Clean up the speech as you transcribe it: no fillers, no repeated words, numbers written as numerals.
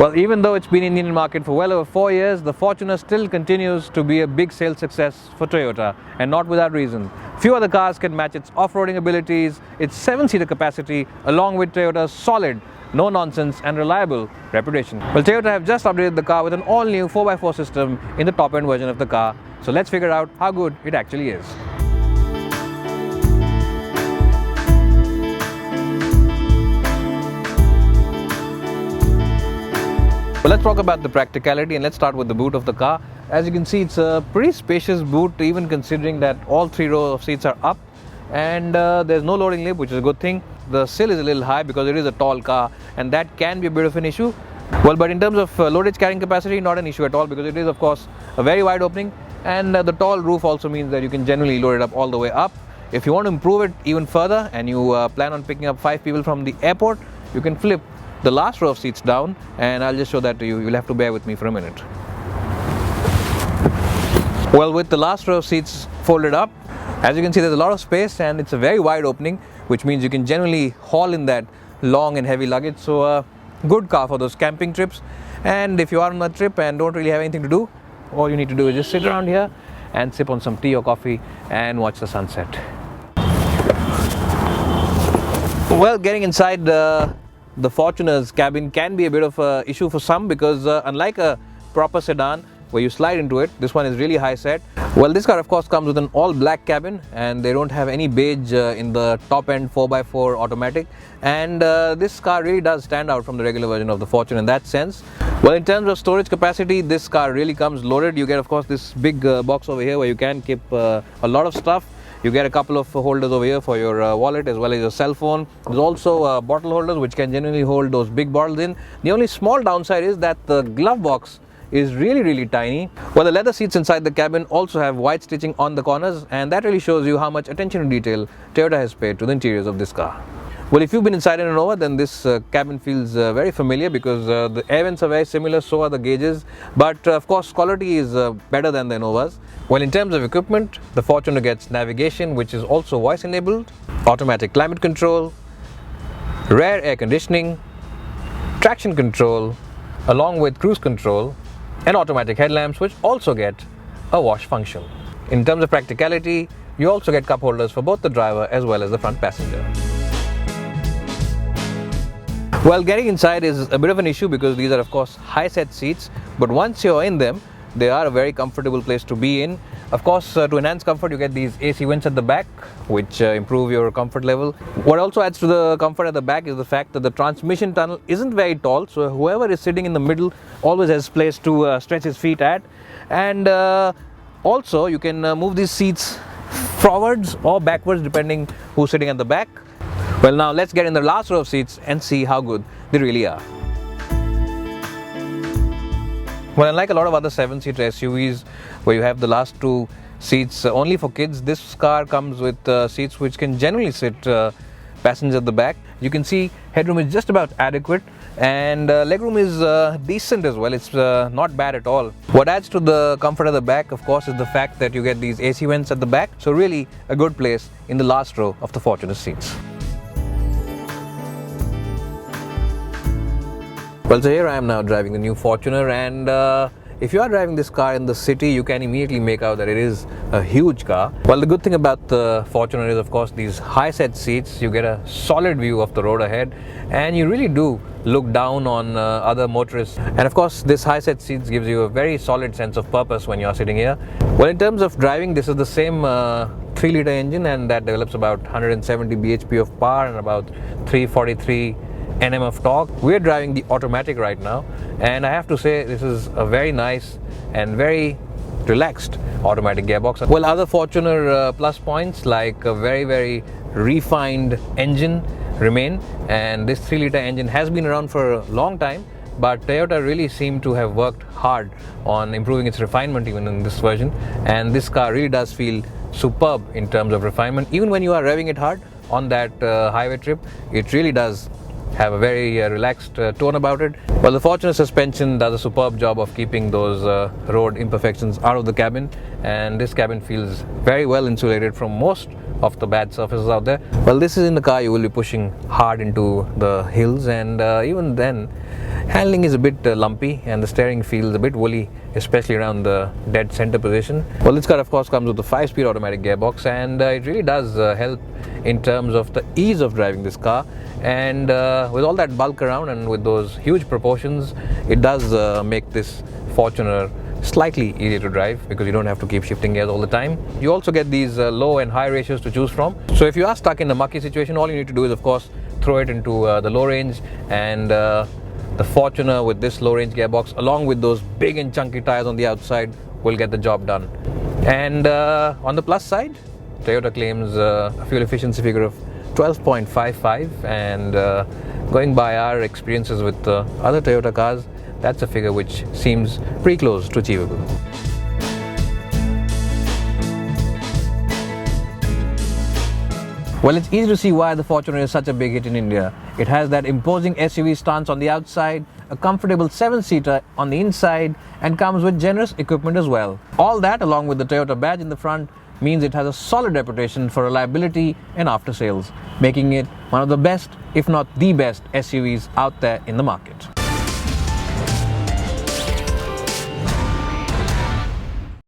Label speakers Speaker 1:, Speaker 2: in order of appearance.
Speaker 1: Well, even though it's been in the Indian market for well over 4 years, the Fortuner still continues to be a big sales success for Toyota, and not without reason. Few other cars can match its off-roading abilities, its 7-seater capacity, along with Toyota's solid, no-nonsense and reliable reputation. Well, Toyota have just updated the car with an all-new 4x4 system in the top-end version of the car, so let's figure out how good it actually is. Well, let's talk about the practicality, and let's start with the boot of the car. As you can see, it's a pretty spacious boot, even considering that all 3 rows of seats are up, and there's no loading lip, which is a good thing. The sill is a little high because it is a tall car, and that can be a bit of an issue. Well, but in terms of loadage carrying capacity, not an issue at all, because it is of course a very wide opening, and the tall roof also means that you can generally load it up all the way up. If you want to improve it even further and you plan on picking up 5 people from the airport, you can flip the last row of seats down, and I'll just show that to you. You'll have to bear with me for a minute. Well, with the last row of seats folded up, as you can see, there's a lot of space, and it's a very wide opening, which means you can generally haul in that long and heavy luggage. So a good car for those camping trips. And if you are on a trip and don't really have anything to do, all you need to do is just sit around here and sip on some tea or coffee and watch the sunset. Well, getting inside the Fortuner's cabin can be a bit of an issue for some, because unlike a proper sedan where you slide into it, this one is really high set. Well, this car of course comes with an all black cabin, and they don't have any beige in the top end 4x4 automatic, and this car really does stand out from the regular version of the Fortuner in that sense. Well, in terms of storage capacity, this car really comes loaded. You get of course this big box over here where you can keep a lot of stuff. You get a couple of holders over here for your wallet as well as your cell phone. There's also bottle holders which can generally hold those big bottles in. The only small downside is that the glove box is really tiny. Well, the leather seats inside the cabin also have white stitching on the corners, and that really shows you how much attention to detail Toyota has paid to the interiors of this car. Well, if you've been inside an Innova, then this cabin feels very familiar, because the air vents are very similar, so are the gauges, but of course quality is better than the Innovas. Well, in terms of equipment, the Fortuner gets navigation, which is also voice enabled, automatic climate control, rear air conditioning, traction control, along with cruise control, and automatic headlamps, which also get a wash function. In terms of practicality, you also get cup holders for both the driver as well as the front passenger. Well, getting inside is a bit of an issue because these are of course high set seats, but once you're in them, they are a very comfortable place to be in. Of course, to enhance comfort, you get these AC vents at the back, which improve your comfort level. What also adds to the comfort at the back is the fact that the transmission tunnel isn't very tall, so whoever is sitting in the middle always has place to stretch his feet at. And also you can move these seats forwards or backwards depending who's sitting at the back. Well, now let's get in the last row of seats and see how good they really are. Well, unlike a lot of other 7-seater SUVs where you have the last 2 seats only for kids, this car comes with seats which can generally sit passengers at the back. You can see headroom is just about adequate, and legroom is decent as well. It's not bad at all. What adds to the comfort at the back, of course, is the fact that you get these AC vents at the back, so really a good place in the last row of the Fortuner seats. Well, so here I am now driving the new Fortuner, and if you are driving this car in the city, you can immediately make out that it is a huge car. Well, the good thing about the Fortuner is of course these high set seats. You get a solid view of the road ahead, and you really do look down on other motorists. And of course this high set seats gives you a very solid sense of purpose when you are sitting here. Well, in terms of driving, this is the same 3-liter engine, and that develops about 170 bhp of power and about 343 Nm of torque. We're driving the automatic right now, and I have to say this is a very nice and very relaxed automatic gearbox. Well, other Fortuner plus points like a very refined engine remain, and this 3-liter engine has been around for a long time, but Toyota really seemed to have worked hard on improving its refinement even in this version, and this car really does feel superb in terms of refinement. Even when you are revving it hard on that highway trip, it really does have a very relaxed tone about it. Well, the Fortuner suspension does a superb job of keeping those road imperfections out of the cabin, and this cabin feels very well insulated from most of the bad surfaces out there. Well, this is in the car you will be pushing hard into the hills, and even then Handling is a bit lumpy and the steering feels a bit woolly, especially around the dead center position. Well, this car of course comes with a 5-speed automatic gearbox, and it really does help in terms of the ease of driving this car. And with all that bulk around and with those huge proportions, it does make this Fortuner slightly easier to drive because you don't have to keep shifting gears all the time. You also get these low and high ratios to choose from. So if you are stuck in a mucky situation, all you need to do is of course throw it into the low range, and the Fortuner with this low range gearbox along with those big and chunky tires on the outside will get the job done. And on the plus side, Toyota claims a fuel efficiency figure of 12.55, and going by our experiences with other Toyota cars, that's a figure which seems pretty close to achievable. Well, it's easy to see why the Fortuner is such a big hit in India. It has that imposing SUV stance on the outside, a comfortable 7-seater on the inside, and comes with generous equipment as well. All that, along with the Toyota badge in the front, means it has a solid reputation for reliability and after sales, making it one of the best, if not the best, SUVs out there in the market.